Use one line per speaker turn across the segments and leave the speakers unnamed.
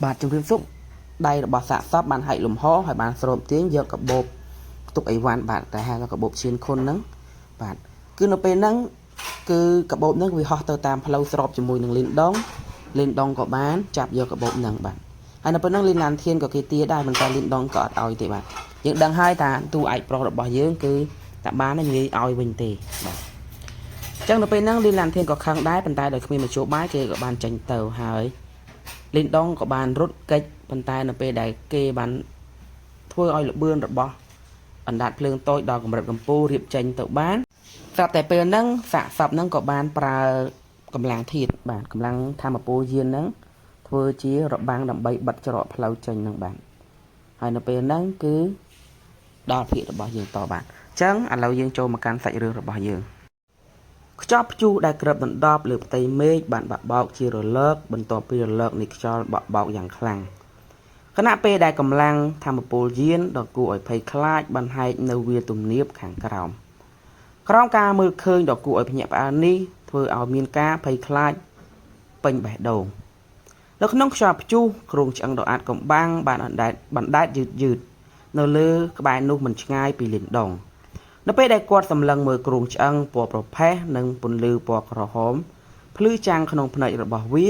បាទជំរាបសួរដៃរបស់សាកសពបានហែកលំហហើយបានស្រូបទាញយកកាបូបទុកអីវ៉ាន់បាទតែហៅថាកាបូបឈៀនខុនហ្នឹងបាទគឺនៅពេលហ្នឹងគឺកាបូបហ្នឹងវាហោះទៅតាមផ្លូវស្របជាមួយនឹងលីនដងក៏បានចាប់យកកាបូបហ្នឹងបាទហើយនៅពេលហ្នឹងលីនឡានធានក៏គេទាដែរមិនតែលីនដងក៏អត់ឲ្យទេបាទយើងដឹងហើយថាទូឯកប្រុសរបស់យើងគឺតាបាននិយាយឲ្យវិញទេបាទអញ្ចឹងនៅពេលហ្នឹងលីនឡានធានក៏ខឹងដែរប៉ុន្តែដោយគ្មានមធ្យោបាយគេក៏បានចេញទៅហើយលីនដងក៏បានរត់គេចប៉ុន្តែនៅពេលដែលគេបានធ្វើឲ្យលបឿនរបស់អណ្ដាតភ្លើងតូចដល់កម្រិតកម្ពស់រៀបចេញទៅបានស្រាប់តែពេលហ្នឹងសាកសពហ្នឹងក៏បានប្រើកម្លាំងធាតុបាទកម្លាំងធម្មពលយានហ្នឹងធ្វើជារបាំងដើម្បីបិទច្រកផ្លូវចេញហ្នឹងបាទហើយនៅពេលហ្នឹងគឺដល់ភាគរបស់យើងតបាទអញ្ចឹងឥឡូវយើងចូលមកកាន់សាច់រឿងរបស់យើងខ្យល់ព្យុះដែលក្រើបដណ្ដប់លើផ្ទៃមេឃបានបាក់បោកជារលកបន្ទាប់ពីរលកនៃខ្យល់បាក់បោកយ៉ាងខ្លាំងខណៈពេលដែលកម្លាំងធម្មពលយានដ៏គួរឲ្យភ័យខ្លាចបានហែកនៅវាលទំនាបខាងក្រោមក្រោមការមើលឃើញដ៏គួរឲ្យភ្ញាក់ផ្អើលនេះធ្វើឲ្យមានការភ័យខ្លាចពេញបេះដូងនៅក្នុងខ្យល់ព្យុះគ្រោងឆ្អឹងដ៏អាតកំបាំងបានបណ្ដែតយឺតនៅលើក្បែរនោះមិនឆ្ងាយពីលីនដងនៅពេលដែលគាត់សម្លឹងមើលគ្រោងឆ្អឹងពណ៌ប្រផេះនិងពន្លឺពណ៌ក្រហមភ្លឺចាំងក្នុងភ្នែករបស់វា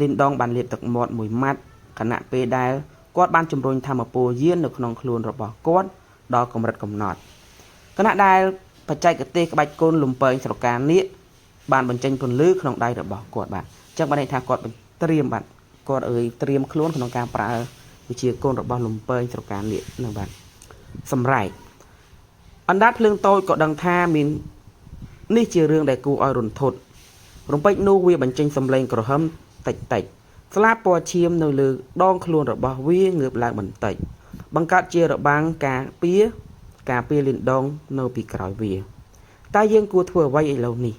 លីនដងបានលាបទឹកមាត់មួយម៉ាត់ខណៈពេលដែលគាត់បានជំរុញធម្មពលយាននៅក្នុងខ្លួនរបស់គាត់ដល់កម្រិតកំណត់ខណៈដែលបច្ចេកទេសក្បាច់គុណលំពែងស្រកានាគបានបញ្ចេញពន្លឺក្នុងដៃរបស់គាត់បាទអញ្ចឹងបានន័យថាគាត់ត្រៀមបាទគាត់ត្រៀមខ្លួនក្នុងការប្រើវិជាគុណរបស់លំពែងស្រកានាគនឹងបាទសម្រែកអណ្ដាតភ្លើងតូចក៏ដឹងថាមាននេះជារឿងដែលគួរឲ្យរន្ធត់រំពេចនោះវាបញ្ចេញសម្លេងក្រហមតិចស្លាបពណ៌ឈាមនៅលើដងខ្លួនរបស់វាងើបឡើងបន្តិចបង្កើតជារបាំងការពារលីនដងនៅពីក្រោយវាតែយើងគួរធ្វើអ្វីឥឡូវនេះ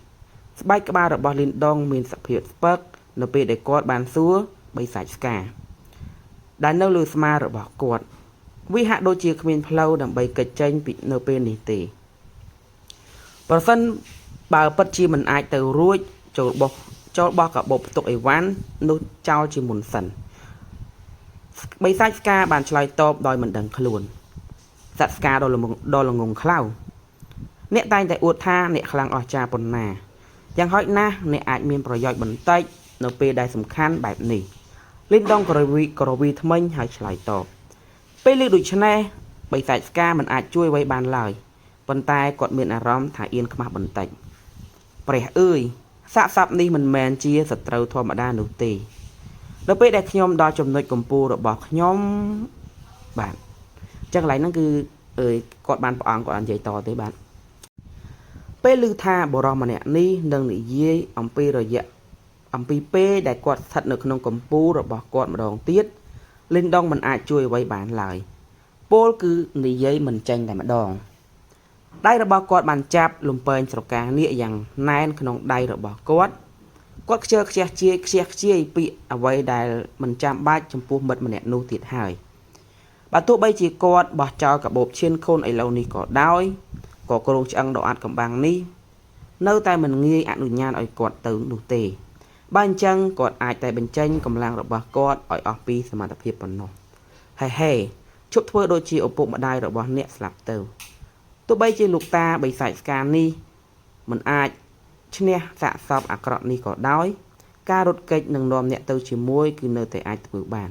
ស្បែកក្បាលរបស់លីនដងមានសភាពស្ពឹកនៅពេលដែលគាត់បានសួរបិសាចស្កាដែលនៅលើស្មារបស់គាត់វាហាក់ដូចជាគ្មានផ្លូវដើម្បីគេចចេញពីនៅពេលនេះទេប្រសិនបើពិតជាមិនអាចទៅរួចចូលបោះកាបូបផ្ទុកអីវ៉ាន់នោះចោលជាមុនសិនបិសាចស្កាបានឆ្លើយតបដោយមិនដឹងខ្លួនសត្វស្កាដ៏ល្ងងខ្លៅអ្នកតែងតែអួតថាអ្នកខ្លាំងអស្ចារ្យប៉ុណ្ណាយ៉ាងហោចណាស់អ្នកអាចមានប្រយោជន៍បន្តិចនៅពេលដែលសំខាន់បែបនេះលីនដងក្រវីថ្មិញហើយឆ្លើយតបពេលលើដូច្នេះបិសាចស្កាមិនអាចជួយអ្វីបានឡើយប៉ុន្តែគាត់មានអារម្មណ៍ថាអៀនខ្មាស់បន្តិចព្រះអើយសាកសពនេះមិនមែនជាសត្រូវធម្មតានោះទេនៅពេលដែលខ្ញុំដល់ចំណុចកម្ពូលរបស់ខ្ញុំបាទអញ្ចឹងកន្លែងហ្នឹងគឺគាត់បានព្រះអង្គគាត់និយាយតទេបាទពេលឮថាបរិសម្នាក់នេះនឹងនិយាយអំពីពេលដែលគាត់ស្ថិតនៅក្នុងកម្ពូលរបស់គាត់ម្ដងទៀតលីនដងមិនអាចជួយអ្វីបានឡើយពលគឺនិយាយមិនចេញតែម្ដងដៃរបស់គាត់បានចាប់លំពែងស្រកានាគយ៉ាងណែនក្នុងដៃរបស់គាត់ខ្ជិលខ្ជាយពាក្យអ្វីដែលមិនចាំបាច់ចំពោះមិត្តម្នាក់នោះទៀតហើយបើទោះបីជាគាត់បោះចោលកាបូបឈានខូនឥឡូវនេះក៏ដោយក៏គ្រោងឆ្អឹងដ៏អាតកំបាំងនេះនៅតែមិនងាយអនុញ្ញាតឲ្យគាត់ទៅនោះទេបើអញ្ចឹងគាត់អាចតែបញ្ចេញកម្លាំងរបស់គាត់ឲ្យអស់ពីសមត្ថភាពប៉ុណ្ណោះហេជប់ធ្វើដូចជាឪពុកម្ដាយរបស់អ្នកស្លាប់ទៅទោះបីជាលោកតាបិសាចស្កានេះមិនអាចឈ្នះសាកសពអាក្រក់នេះក៏ដោយការរត់គេចនឹងនាំអ្នកទៅជាមួយគឺនៅតែអាចធ្វើបាន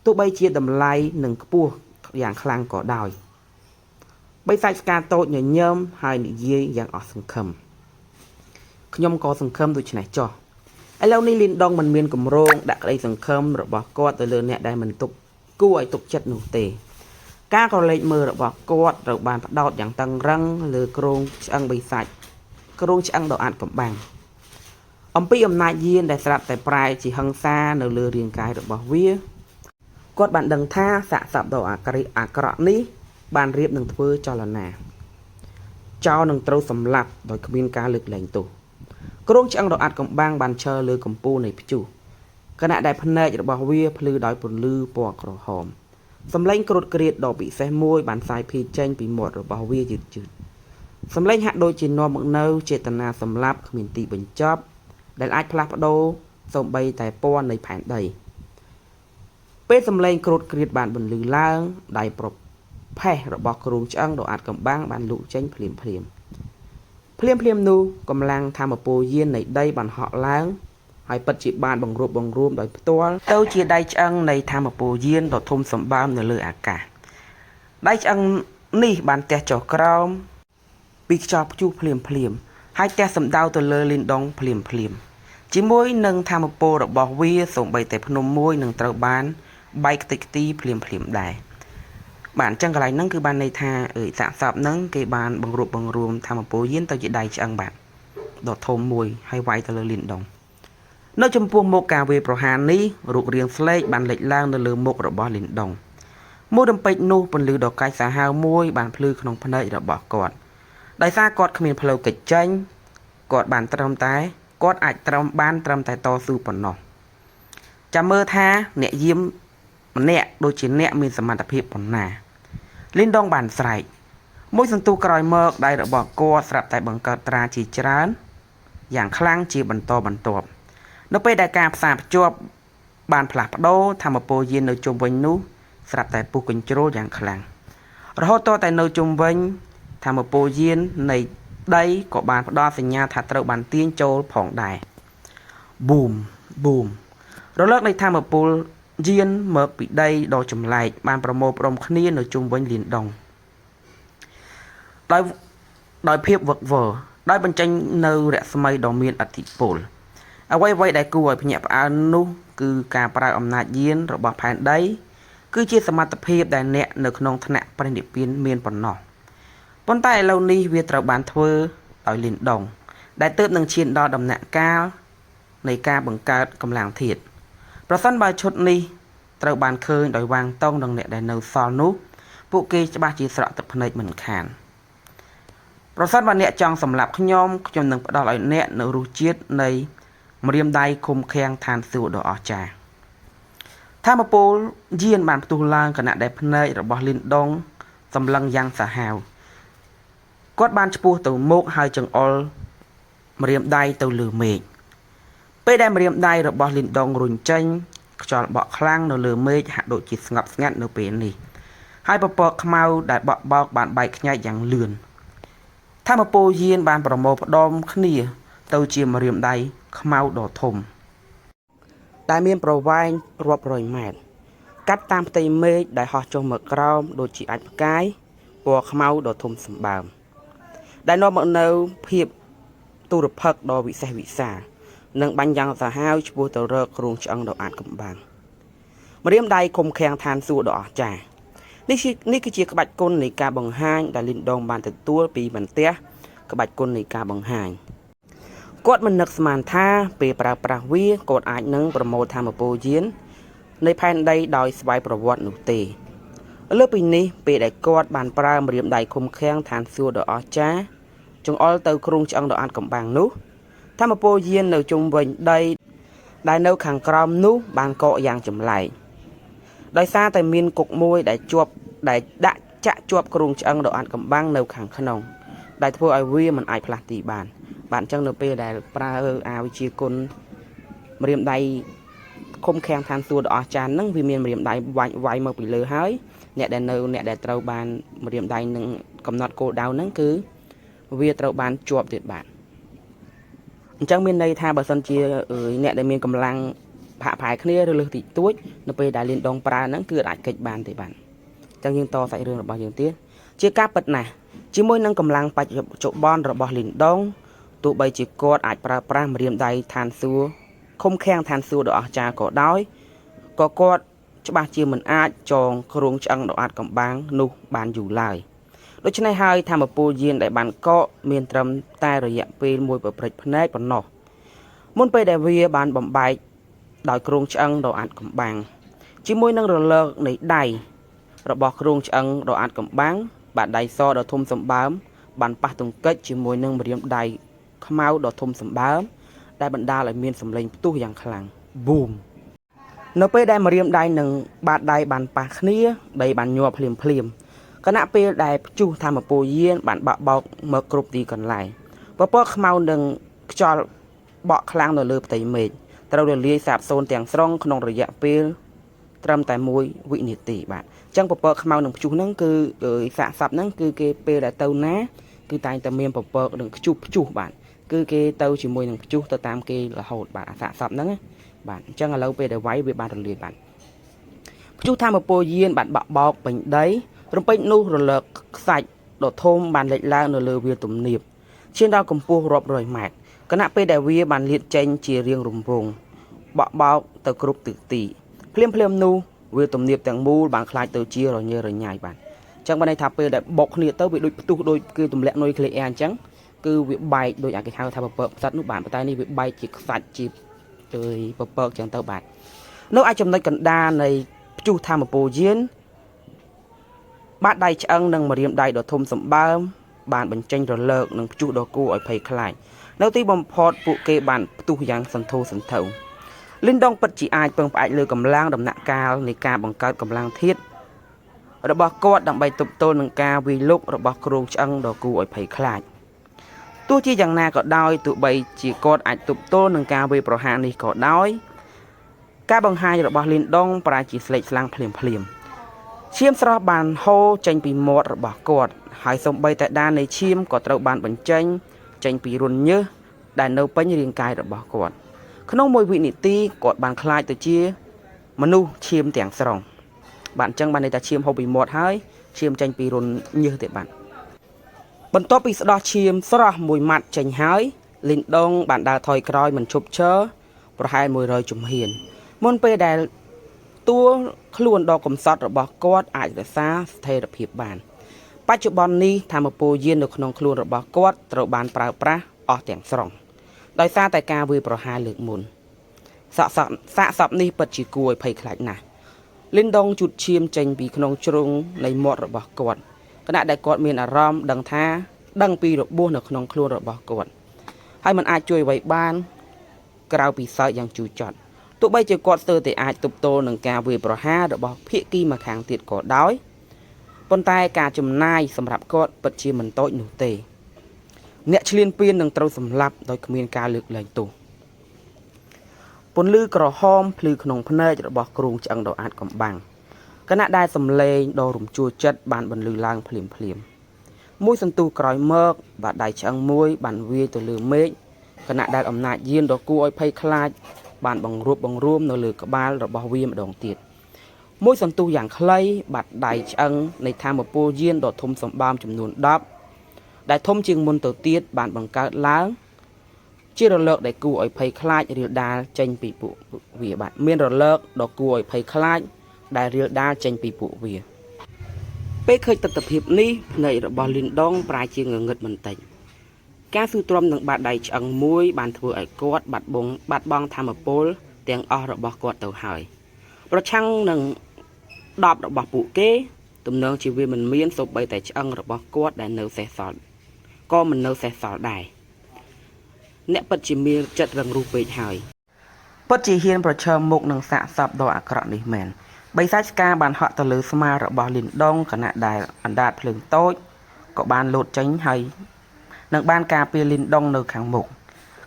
ទោះបីជាតម្លៃនឹងខ្ពស់យ៉ាងខ្លាំងក៏ដោយបិសាចស្កាតូចញញឹមហើយនិយាយយ៉ាងអស់សង្ឃឹមខ្ញុំក៏សង្ឃឹមដូច្នេះចុះឥឡូវនេះលីនដងមិនមានកម្រងដាក់ក្តីសង្ឃឹមរបស់គាត់ទៅលើអ្នកដែលមិនគួរឲ្យទុកចិត្តនោះទេការក្រឡេកមើលរបស់គាត់ត្រូវបានផ្ដោតយ៉ាងតឹងរឹងលើគ្រោងឆ្អឹងដ៏អាតកំបាំងអំពីអំណាចយានដែលស្រាប់តែប្រែជាហិង្សានៅលើរាងកាយរបស់វាគាត់បានដឹងថាសាកសពដ៏អាក្រក់នេះបានរៀបនឹងធ្វើចលនាចោលនឹងត្រូវសម្លាប់ដោយគ្មានការលើកលែងទោសគ្រោងឆ្អឹងដ៏អាតកំបាំងបានឈរលើកំពូលនៃព្យុះខណៈដែលភ្នែករបស់វាភ្លឺដោយពន្លឺពណ៌ក្រហមសំឡេងគ្រុតគ្រៀតដ៏ពិសេសមួយបានសាយភាយចេញពីមាត់របស់វាយឺតសំឡេងហាក់ដូចជានាំមកនៅចេតនាសម្លាប់គ្មានទីបញ្ចប់ដែលអាចផ្លាស់ប្ដូរសូម្បីតែពណ៌នៃផែនដី ពេលសំឡេងក្រូតក្រៀតបានបន្លឺឡើងដៃប្រផេះរបស់គ្រូឆ្អឹងដ៏អាចកំបាំងបានលូកចេញភ្លាមនោះកម្លាំងធម្មពលយាននៃដីបានហក់ឡើងហើយពិតជាបានបង្រួបបង្រួមដោយផ្ទាល់ទៅជាដៃឆ្អឹងនៃធម្មពលយានដ៏ធំសម្បើមនៅលើអាកាសដៃឆ្អឹងនេះបានទះចុះក្រោមពីខ្យល់ព្យុះភ្លាមហើយទះសម្ដៅទៅលើលីនដុងភ្លាមជាមួយនឹងធម្មពលរបស់វាសូម្បីតែភ្នំមួយនឹងត្រូវបានបែកខ្ទេចខ្ទីភ្លាមដែរបាទអញ្ចឹងកន្លែងហ្នឹងគឺបានន័យថាសាកសពហ្នឹងគេបានបង្រួបបង្រួមធម្មពលយានទៅជាដៃឆ្អឹងបាទដ៏ធំមួយហើយវាយទៅលើលីនដុងនៅចំពោះមុខការវាយប្រហារនេះរូបរាងស្លេកបានលេចឡើងនៅលើមុខរបស់លីនដុងមួយរំពេចនោះពន្លឺដ៏កាចសាហាវមួយបានភ្លឺក្នុងភ្នែករបស់គាត់ដោយសារគាត់គ្មានផ្លូវកិច្ចចេញគាត់បានត្រឹមតែតស៊ូប៉ុណ្ណោះចាំមើលថាអ្នកយាមម្នាក់ដូចជាអ្នកមានសមត្ថភាពប៉ុណ្ណាលីនដុងបានស្រែកមួយសន្ទុះក្រោយមកដៃរបស់គាត់ស្រាប់តែបង្កើតត្រាជាច្រើនយ៉ាងខ្លាំងជាបន្តបន្ទាប់នៅពេលដែលការផ្សារភ្ជាប់បានផ្លាស់ប្ដូរធម្មពលយាននៅជុំវិញនោះស្រាប់តែពុះកញ្ជ្រោលយ៉ាងខ្លាំងរហូតតតែនៅជុំវិញធម្មពលយាននៃដីក៏បានផ្ដល់សញ្ញាថាត្រូវបានទាញចូលផងដែរប៊ូមរលកនៃធម្មពលយានមកពីដីដ៏ចម្លែកបានប្រមូលផ្ដុំគ្នានៅជុំវិញលីនដុងដោយភាពវឹកវរដោយបញ្ចេញនៅរស្មីដ៏មានឥទ្ធិពលអ្វីដែលគួរឲ្យភ្ញាក់ផ្អើលនោះគឺការប្រើអំណាចយានរបស់ផែនដីគឺជាសមត្ថភាពដែលអ្នកនៅក្នុងថ្នាក់ព្រះនិព្វានមានប៉ុណ្ណោះប៉ុន្តែឥឡូវនេះវាត្រូវបានធ្វើដោយលីនដុងដែលទើបនឹងឈានដល់ដំណាក់កាលនៃការបង្កើតកម្លាំងធាតុប្រសិនបើឈុតនេះត្រូវបានឃើញដោយវាងតង់នឹងអ្នកដែលនៅសល់នោះពួកគេច្បាស់ជាស្រក់ទឹកភ្នែកមិនខានប្រសិនបើអ្នកចង់សម្លាប់ខ្ញុំនឹងផ្ដល់ឲ្យអ្នកនៅរសជាតិនៃម្រាមដៃឃុំឃាំងឋានសួគ៌ដ៏អស្ចារ្យធម្មពលយានបានផ្ទុះឡើងខណៈដែលភ្នែករបស់លីនដុងសម្លឹងយ៉ាងសាហាវគាត់បានឆ្ពោះទៅមុខហើយចង្អុលម្រាមដៃទៅលើមេឃពេលដែលម្រាមដៃរបស់លីនដុងរុញចេញខ្យល់បក់ខ្លាំងនៅលើមេឃហាក់ដូចជាស្ងប់ស្ងាត់នៅពេលនេះហើយពពកខ្មៅដែលបក់បោកបានបែកខ្ញែកយ៉ាងលឿនធម្មពលយានបានប្រមូលផ្ដុំគ្នាទៅជាម្រាមដៃខ្មៅដ៏ធំដែលមានប្រវែងរាប់រយម៉ែត្រកាត់តាមផ្ទៃមេឃដែលហោះចុះមកក្រោមដូចជាអាចផ្កាយពណ៌ខ្មៅដ៏ធំសម្បើមដែលនាំមកនៅភាពទុរភិក្សដ៏វិសេសវិសាលនិងបាញ់យ៉ាងសាហាវឆ្ពោះទៅរកគ្រូឆ្អឹងដ៏អាចកំបាំងម្រាមដៃឃុំឃាំងឋានសួគ៌ដ៏អស្ចារ្យនេះគឺជាក្បាច់គុណនៃការបង្ហាញដែលលីនដុងបានទទួលពីបន្ទះក្បាច់គុណនៃការបង្ហាញគាត់មិននឹកស្មានថាពេលប្រើប្រាស់វាគាត់អាចនឹងប្រមូលធម្មពលយាននៃផែនដីដោយស្វ័យប្រវត្តិនោះទេលើពីនេះពេលដែលគាត់បានប្រើម្រាមដៃឃុំឃាំងឋានសួគ៌ដ៏អស្ចារ្យចង្អុលទៅគ្រូឆ្អឹងដ៏អាចកំបាំងនោះធម្មពលយាននៅជុំវិញដីដែលនៅខាងក្រោមនោះបានកកយ៉ាងចម្លែកដោយសារតែមានគុកមួយដែលដាក់ចាក់ជាប់គ្រូឆ្អឹងដ៏អាចកំបាំងនៅខាងក្នុងដែលធ្វើឲ្យវាមិនអាចផ្លាស់ទីបានបាទអញ្ចឹងនៅពេលដែលប្រើវិជាគុណម្រាមដៃឃុំឃាំងឋានសួគ៌ដ៏អស្ចារ្យហ្នឹងវាមានម្រាមដៃវាយមកពីលើហើយអ្នកដែលត្រូវបានម្រាមដៃនឹងកំណត់គោលដៅហ្នឹងគឺវាត្រូវបានជាប់ទៀតបាទអញ្ចឹងមានន័យថាបើសិនជាអ្នកដែលមានកម្លាំងផាកផាយគ្នាឬលើសតិចតួចនៅពេលដែលលីនដុងប្រើហ្នឹងគឺអាចកិច្ចបានទេបាទអញ្ចឹងយើងតសាច់រឿងរបស់យើងទៀតជាការពិតណាស់ជាមួយនឹងកម្លាំងបច្ចុប្បន្នរបស់លីនដុងទោះបីជាគាត់អាចប្រើប្រាស់ម្រាមដៃឋានសួគ៌ឃុំឃាំងឋានសួគ៌ដ៏អស្ចារ្យក៏ដោយក៏គាត់ច្បាស់ជាមិនអាចចងគ្រងឆ្អឹងដ៏អាចកំបាំងនោះបានយូរឡើយដូច្នេះហើយធម្មពលយានដែលបានកកមានត្រឹមតែរយៈពេលមួយប្រព្រឹត្តភ្នែកប៉ុណ្ណោះមុនពេលដែលវាបានបំបែកដោយគ្រងឆ្អឹងដ៏អាចកំបាំងជាមួយនឹងរលកនៃដៃរបស់គ្រងឆ្អឹងដ៏អាចកំបាំងបាទដៃសដ៏ធំសម្បើមបានប៉ះទង្គិចជាមួយនឹងម្រាមដៃខ្មៅដ៏ធំសម្បើមដែលបណ្ដាលឲ្យមានសម្លេងផ្ទុះយ៉ាងខ្លាំងប៊ូមនៅពេលដែលម្រាមដៃនិងបាតដៃបានប៉ះគ្នាដីបានញាប់ភ្លាមខណៈពេលដែលព្យុះធម្មពលយានបានបាក់បោកមកគ្រប់ទីកន្លែងពពកខ្មៅនិងខ្យល់បក់ខ្លាំងនៅលើផ្ទៃមេឃត្រូវរលាយសាបសូន្យទាំងស្រុងក្នុងរយៈពេល ត្រឹមតែ1វិនាទីបាទអញ្ចឹងពពកខ្មៅនឹងព្យុះហ្នឹងគឺសាកសពហ្នឹងគឺគេពេលដែលទៅណាគឺតែងតែមានពពកនឹងព្យុះបាទគឺគេទៅជាមួយនឹងព្យុះទៅតាមគេរហូតបាទអាសាកសពហ្នឹងបាទអញ្ចឹងឥឡូវពេលដែលវាយវាបានរលាយបាទព្យុះថាមពលយានបានបាក់បោកពេញដីរំពេចនោះរលកខ្សាច់ដ៏ធំបានលេចឡើងនៅលើវាលទំនាបឈានដល់កម្ពស់រាប់រយម៉ែត្រគណៈពេលដែលវាបានលាតចេញជារៀងរង្វង់បក់បោកទៅគ្រប់ទិសទីភ្លាមនោះវាទំនាបទាំងមូលបានខ្លាចទៅជារញ៉េរញ៉ៃបាទអញ្ចឹងបានន័យថាពេលដែលបុកគ្នាទៅវាដូចផ្ទុះដូចគឺទម្លាក់នុយក្លេអ៊ែរអញ្ចឹងគឺវាបែកដូចអាគេហៅថាពពកផ្សិតនោះបាទប៉ុន្តែនេះវាបែកជាខ្សាច់ជាពពកអញ្ចឹងទៅបាទនៅឯចំណុចកណ្ដាលនៃព្យុះថាមពលយានបាតដៃឆ្អឹងនិងម្រាមដៃដ៏ធំសម្បើមបានបញ្ចេញរលកនិងព្យុះដ៏គួរឲ្យភ័យខ្លាចនៅទីបំផុតពួកគេបានផ្ទុះយ៉ាងសន្ធោសន្ធៅលីនដុងពិតជាអាចពឹងផ្អែកលើកម្លាំងដំណាក់កាលនៃការបង្កើតកម្លាំងធាតុរបស់គាត់ដើម្បីទប់ទល់នឹងការវាយលុករបស់គ្រោងឆ្អឹងដ៏គួរឲ្យភ័យខ្លាចទោះជាយ៉ាងណាក៏ដោយទោះបីជាគាត់អាចទប់ទល់នឹងការវាយប្រហារនេះក៏ដោយការបង្ហាញរបស់លីនដុងប្រែជាស្លេកស្លាំងភ្លាមឈាមស្រស់បានហូរចេញពីមាត់របស់គាត់ហើយសូម្បីតែដាននៃឈាមក៏ត្រូវបានបញ្ចេញពីរន្ធញើសដែលនៅពេញរាងកាយរបស់គាត់ក្នុងមួយវិនាទីគាត់បានខ្លាចទៅជាមនុស្សឈាមទាំងស្រុងបាទអញ្ចឹងបានន័យថាឈាមហូរពីមាត់ហើយឈាមចេញពីរន្ធញើសទៀតបាទបន្ទាប់ពីស្ដោះឈាមស្រស់មួយម៉ាត់ចេញហើយលីនដុងបានដើរថយក្រោយមិនឈប់ឈរប្រហែល100ជំហានមុនពេលដែលតួខ្លួនដ៏កំសត់របស់គាត់អាចរក្សាស្ថិរភាពបានបច្ចុប្បន្ននេះថាមពលយាននៅក្នុងខ្លួនរបស់គាត់ត្រូវបានប្រើប្រាស់អស់ទាំងស្រុងដោយសារតែការវាយប្រហារលើកមុនសាកសពនេះពិតជាគួរឲ្យភ័យខ្លាចណាស់លីនដុងជូតឈាមចេញពីក្នុងជ្រុងនៃមាត់របស់គាត់ខណៈដែលគាត់មានអារម្មណ៍ដឹងពីរបួសនៅក្នុងខ្លួនរបស់គាត់ហើយมันអាចជួយអ្វីបានក្រៅពីសើចយ៉ាងជូរចត់ទោះបីជាគាត់ស្ទើរតែអាចទប់ទល់នឹងការវាយប្រហាររបស់ភាគីម្ខាងទៀតក៏ដោយប៉ុន្តែការចំណាយសម្រាប់គាត់ពិតជាមិនតូចនោះទេអ្នកឈ្លានពាននឹងត្រូវសម្លាប់ដោយគ្មានការលើកលែងទោសពន្លឺក្រហមភ្លឺក្នុងភ្នែករបស់គ្រូឆ្អឹងដ៏អាចកំបាំងខណៈដែលសំឡេងដ៏រំជួលចិត្តបានបន្លឺឡើងភ្លាមមួយសន្ទុះក្រោយមកបាតដៃឆ្អឹងមួយបានវាយទៅលើមេឃខណៈដែលអំណាចយានដ៏គួរឲ្យភ័យខ្លាចបានបង្រួមនៅលើក្បាលរបស់វាម្ដងទៀតមួយសន្ទុះយ៉ាងខ្លីបាត់ដៃឆ្អឹងនៃថាមពលយានដ៏ធំសម្បើមចំនួន10ដែលធំជាងមុនទៅទៀតបានបង្កើតឡើងជារលកដែលគួរឲ្យភ័យខ្លាចរាលដាលចេញពីពួកវាបាទមានរលកដ៏គួរឲ្យភ័យខ្លាចដែលរាលដាលចេញពីពួកវាពេលឃើញទស្សនវិជ្ជានេះភ្នែករបស់លីនដុងប្រែជាងងឹតបន្តិចការស៊ូទ្រាំនឹងបាតដៃឆ្អឹងមួយបានធ្វើឲ្យគាត់បាត់បង់ធម៌ពលទាំងអស់របស់គាត់ទៅហើយប្រឆាំងនឹង10របស់ពួកគេទំនងជាវាមិនមានសូម្បីតែឆ្អឹងរបស់គាត់ដែលនៅសេសសល់ក៏មិននៅសេសសល់ដែរអ្នកពិតជាមានចិត្តរឹងរូសពេកហើយពិតជាហ៊ានប្រឈមមុខនឹងសាកសពដ៏អាក្រក់នេះមែនបិសាចស្កាបានហក់ទៅលើស្មារបស់លីនដុងខណៈដែលអណ្ដាតភ្លើងតូចក៏បានលោតចេញហើយនឹងបានការពារលីនដុងនៅខាងមុខ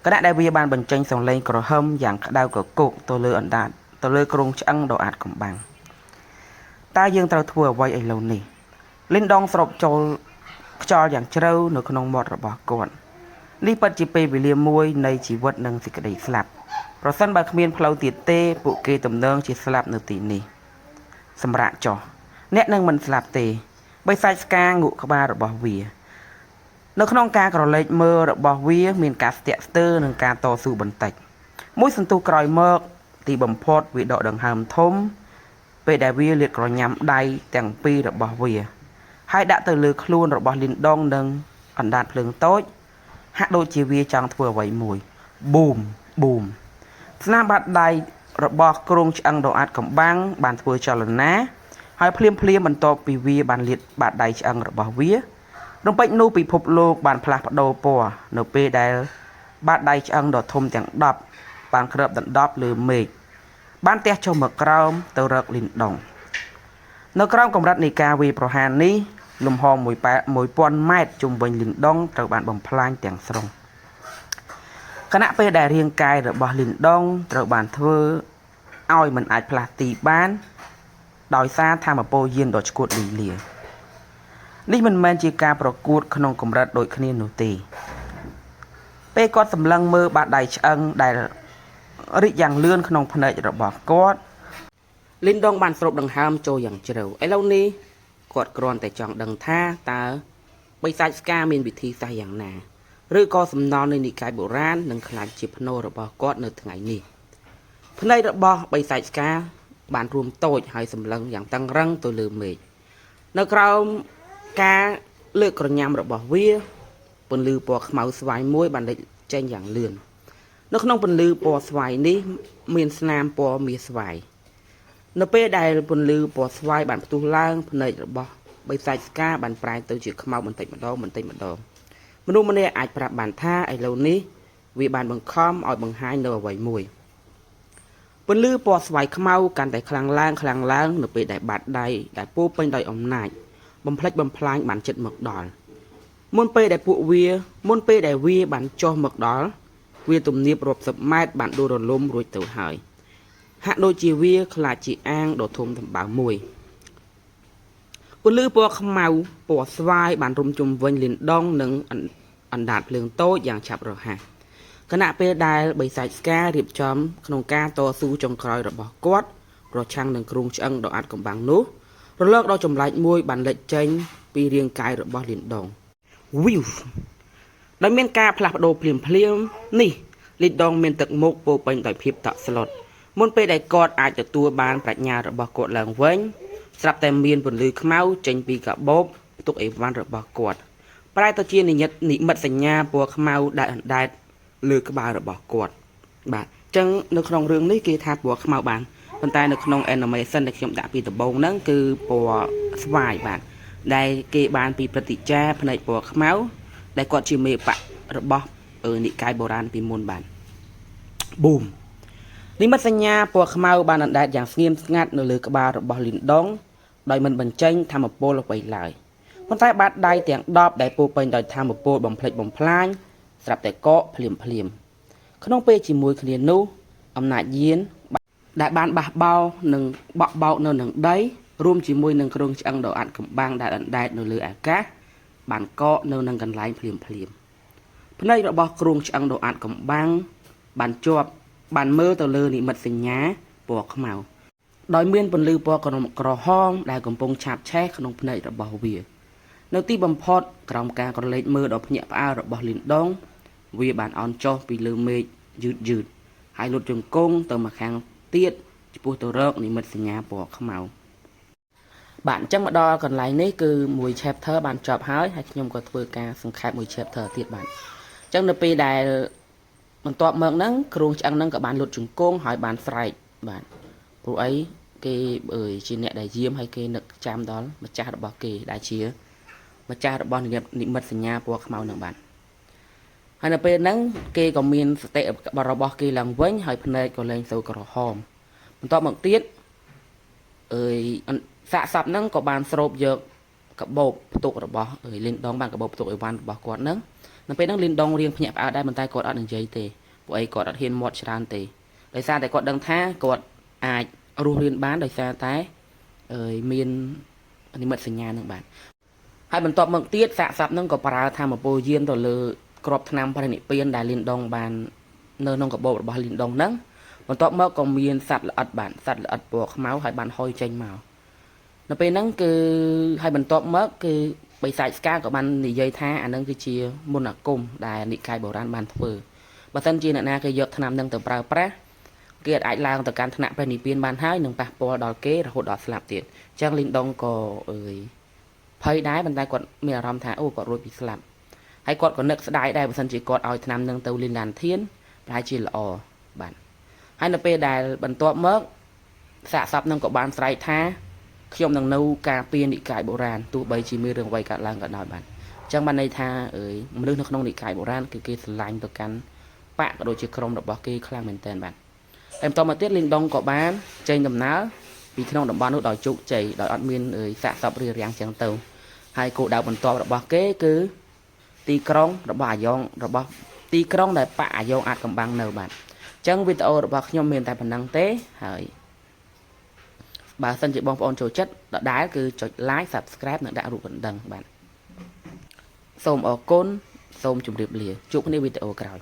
ខណៈដែលវាបានបញ្ចេញសំឡេងក្រហមយ៉ាងក្តៅកគកទៅលើអណ្ដាតទៅលើគ្រោងឆ្អឹងដ៏អាចកំបាំងតើយើងត្រូវធ្វើអ្វីឥឡូវនេះលីនដុងស្រូបចូលខ្យល់យ៉ាងជ្រៅនៅក្នុងមាត់របស់គាត់នេះពិតជាពេលវេលាមួយនៃជីវិតនិងសេចក្តីស្លាប់ប្រសិនបើគ្មានផ្លូវទៀតទេពួកគេទំនងជាស្លាប់នៅទីនេះសម្រាប់ចោះអ្នកនឹងមិនស្លាប់ទេបិសាចស្កាងក់ក្បាលរបស់វានៅក្នុងការក្រឡេកមើលរបស់វាមានការស្ទាក់ស្ទើរនិងការតស៊ូបន្តិចមួយសន្ទុះក្រោយមកទីបំផុតវាដកដង្ហើមធំពេលដែលវាលាតក្រញាំដៃទាំងពីររបស់វាហើយដាក់ទៅលើខ្លួនរបស់លីនដុងនិងអណ្ដាតភ្លើងតូចហាក់ដូចជាវាចង់ធ្វើអ្វីមួយប៊ូមស្នាមបាតដៃរបស់គ្រោងឆ្អឹងដ៏អាចកំបាំងបានធ្វើចលនាហើយភ្លាមបន្ទាប់ពីវាបានលាតបាតដៃឆ្អឹងរបស់វារំពេចនោះពិភពលោកបានផ្លាស់ប្ដូរពណ៌នៅពេលដែលបាតដៃឆ្អឹងដ៏ធំទាំង10បានគ្របដណ្ដប់លើមេឃបានទះចុះមកក្រោមទៅរកលីនដុងនៅក្រោមកម្រិតនៃការវាយប្រហារនេះលំហ1000ម៉ែត្រជុំវិញលីនដុងត្រូវបានបំផ្លាញទាំងស្រុងខណៈពេលដែលរាងកាយរបស់លីនដុងត្រូវបានធ្វើឲ្យមិនអាចផ្លាស់ទីបាន ដោយសារធម្មពលយានដ៏ឆ្កួតលីលានេះមិនមែនជាការប្រកួតក្នុងកម្រិតដូចគ្នានោះទេពេលគាត់សម្លឹងមើលបាតដៃឆ្អឹងដែលរីកយ៉ាងលឿនក្នុងភ្នែករបស់គាត់លីនដងបានស្រូបដង្ហើមចូលយ៉ាងជ្រៅឥឡូវនេះគាត់គ្រាន់តែចង់ដឹងថាតើបិសាចស្កាមានវិធីសាស្ត្រយ៉ាងណាឬក៏សំណល់នៃនិកាយបុរាណនឹងខ្លាចជាភ្នូររបស់គាត់នៅថ្ងៃនេះភ្នែករបស់បិសាចស្កាបានរួមតូចហើយសម្លឹងយ៉ាងតឹងរឹងទៅលើមេឃនៅក្រោមការលើកក្រញាំរបស់វាពន្លឺពណ៌ខ្មៅស្វាយមួយបានលេចចេញយ៉ាងលឿននៅក្នុងពន្លឺពណ៌ស្វាយនេះមានស្នាមពណ៌មាសស្វាយនៅពេលដែលពន្លឺពណ៌ស្វាយបានផ្ទុះឡើងភ្នែករបស់បិសាចស្កាបានប្រែទៅជាខ្មៅបន្តិចម្ដងបន្តិចម្ដងមនុស្សម្នាក់អាចប្រាប់បានថាឥឡូវនេះវាបានបង្ខំឲ្យបង្ហាញនៅអ្វីមួយពន្លឺពណ៌ស្វាយខ្មៅកាន់តែខ្លាំងឡើងនៅពេលដែលបាតដៃដែលពោពេញដោយអំណាចបំផ្លិចបំផ្លាញបានជិតមកដល់មុនពេលដែលវាបានចុះមកដល់វាទំនាបរាប់សិបម៉ែត្របានដួលរលំរួចទៅហើយហាក់ដូចជាវាខ្លាចជាអាងដ៏ធំសម្បើមមួយពន្លឺពណ៌ខ្មៅពណ៌ស្វាយបានរុំជុំវិញលីនដងនិងអណ្ដាតភ្លើងតូចយ៉ាងឆាប់រហ័សខណៈពេលដែលបិសាចស្ការៀបចំក្នុងការតស៊ូចុងក្រោយរបស់គាត់ប្រឆាំងនឹងគ្រូងឆ្អឹងដ៏អាត់កំបាំងនោះរលកដ៏ចម្លែកមួយបានលេចចេញពីរាងកាយរបស់លីនដងវីវដោយមានការផ្លាស់ប្ដូរភ្លាមនេះលីនដងមានទឹកមុខពោពេញដោយភាពតក់ស្លុតមុនពេលដែលគាត់អាចទទួលបានប្រាជ្ញារបស់គាត់ឡើងវិញស្រាប់តែមានពន្លឺខ្មៅចេញពីកាបូបផ្ទុកអីវ៉ាន់របស់គាត់ប្រែទៅជានិមិត្តសញ្ញាពណ៌ខ្មៅដែលអណ្ដែតលើក្បាលរបស់គាត់បាទអញ្ចឹងនៅក្នុងរឿងនេះគេថាពណ៌ខ្មៅបានប៉ុន្តែនៅក្នុង animation ដែលខ្ញុំដាក់ពីដំបូងហ្នឹងគឺពណ៌ស្វាយបាទដែលគេបានពីព្រឹត្តិការណ៍ផ្នែកពណ៌ខ្មៅដែលគាត់ជាមេបករបស់និកាយបុរាណពីមុនបាទប៊ូមនិមិត្តសញ្ញាពណ៌ខ្មៅបានអណ្ដែតយ៉ាងស្ងៀមស្ងាត់នៅលើក្បាលរបស់លីនដងដោយមិនបញ្ចេញធម្មពលអ្វីឡើយប៉ុន្តែបាតដៃទាំង10ដែលពោពេញដោយធម្មពលបំផ្លិចបំផ្លាញស្រាប់តែកកភ្លាមក្នុងពេលជាមួយគ្នានោះអំណាចយានដែលបានបះបោនិងបក់បោកនៅនឹងដីរួមជាមួយនឹងគ្រោងឆ្អឹងដ៏អាត់កំបាំងដែលអណ្ដែតនៅលើអាកាសបានកកនៅនឹងកន្លែងភ្លាមភ្នែករបស់គ្រោងឆ្អឹងដ៏អាត់កំបាំងបានមើលទៅលើនិមិត្តសញ្ញាពណ៌ខ្មៅដោយមានពន្លឺពណ៌ក្រហមដែលកំពុងឆាបឆេះក្នុងភ្នែករបស់វានៅទីបំផុតក្រោមការក្រឡេកមើលដ៏ភ្ញាក់ផ្អើលរបស់លីនដងវាបានអន់ចុះពីលើមេឃយឺតហើយលុតជង្គង់ទៅម្ខាងទៀតចំពោះទៅរកនិមិត្តសញ្ញាពណ៌ខ្មៅបាទអញ្ចឹងមកដល់កន្លែងនេះគឺមួយ chapter បានចប់ហើយខ្ញុំក៏ធ្វើការសង្ខេបមួយ chapter ទៀតបាទអញ្ចឹងនៅពេលដែលបន្ទាប់មកហ្នឹងគ្រូឆ្អឹងហ្នឹងក៏បានលុតជង្គង់ហើយបានស្រែកបាទព្រោះអីគេជាអ្នកដែលយាមហើយគេនឹកចាំដល់ម្ចាស់របស់គេដែលជាម្ចាស់របស់និមិត្តសញ្ញាពណ៌ខ្មៅហ្នឹងបាទហើយនៅពេលហ្នឹងគេក៏មានសតិរបស់គេឡើងវិញហើយភ្នែកក៏លែងទៅក្រហមបន្ទាប់មកទៀតសាកសពហ្នឹងក៏បានស្រូបយកកាបូបផ្ទុករបស់លីនដងបានកាបូបផ្ទុកអីវ៉ាន់របស់គាត់ហ្នឹងនៅពេលហ្នឹងលីនដងរៀងភ្ញាក់ផ្អើលដែរប៉ុន្តែគាត់អត់និយាយទេពួកអីគាត់អត់ហ៊ានមាត់ច្រើនទេដោយសារតែគាត់ដឹងថាគាត់អាចរស់រានបានដោយសារតែមាននិមិត្តសញ្ញាហ្នឹងបាទហើយបន្ទាប់មកទៀតសាកសពហ្នឹងក៏ប្រើធម្មពលយានទៅលើក្របថ្នាំព្រះនិព្វានដែលលីនដងបាននៅក្នុងកាបូបរបស់លីនដងហ្នឹងបន្ទាប់មកក៏មានសត្វល្អិតបាទសត្វល្អិតពណ៌ខ្មៅហើយបានហុយចេញមកនៅពេលហ្នឹងគឺហើយបន្ទាប់មកគឺបិសាចស្កាក៏បាននិយាយថាអានឹងគឺជាមន្តអាគមដែលនិកាយបុរាណបានធ្វើបើសិនជាអ្នកណាគេយកថ្នាំនឹងទៅប្រើប្រាស់គេអាចឡើងទៅកាន់ថ្នាក់ព្រះនិព្វានបានហើយនឹងប៉ះពាល់ដល់គេរហូតដល់ស្លាប់ទៀតអញ្ចឹងលីនដងក៏ភ័យដែរប៉ុន្តែគាត់មានអារម្មណ៍ថាអូគាត់រួចពីស្លាប់ហើយគាត់ក៏នឹកស្ដាយដែរបើសិនជាគាត់ឲ្យថ្នាំនឹងទៅលីនឡានធានប្រហែលជាល្អបាទហើយនៅពេលដែលបន្ទាប់មកសាកសពនឹងក៏បានស្រែកថាខ្ញុំនឹងនៅការពារនិកាយបុរាណទោះបីជាមានរឿងអ្វីកើតឡើងក៏ដោយបាទអញ្ចឹងបានន័យថាមនុស្សនៅក្នុងនិកាយបុរាណគឺគេស្រឡាញ់ទៅកាន់បកក៏ដូចជាក្រុមរបស់គេខ្លាំងមែនទែនបាទហើយបន្តមកទៀតលីនដងក៏បានចេញដំណើរពីក្នុងតំបន់នោះដោយជោគជ័យដោយអត់មានសាកសពរារាំងចឹងទៅហើយគោលដៅបន្ទាប់របស់គេគឺទីក្រុងរបស់អាយ៉ងរបស់ទីក្រុងដែលបកអាយ៉ងអាចកំបាំងនៅបាទអញ្ចឹងវីដេអូរបស់ខ្ញុំមានតែប៉ុណ្្នឹងទេហើយ បើសិនជាបងប្អូនចូលចិត្តដដែលគឺចុច like subscribe និងដាក់រូបកណ្ដឹងបាទសូមអរគុណសូមជម្រាបលាជួបគ្នាវីដេអូក្រោយ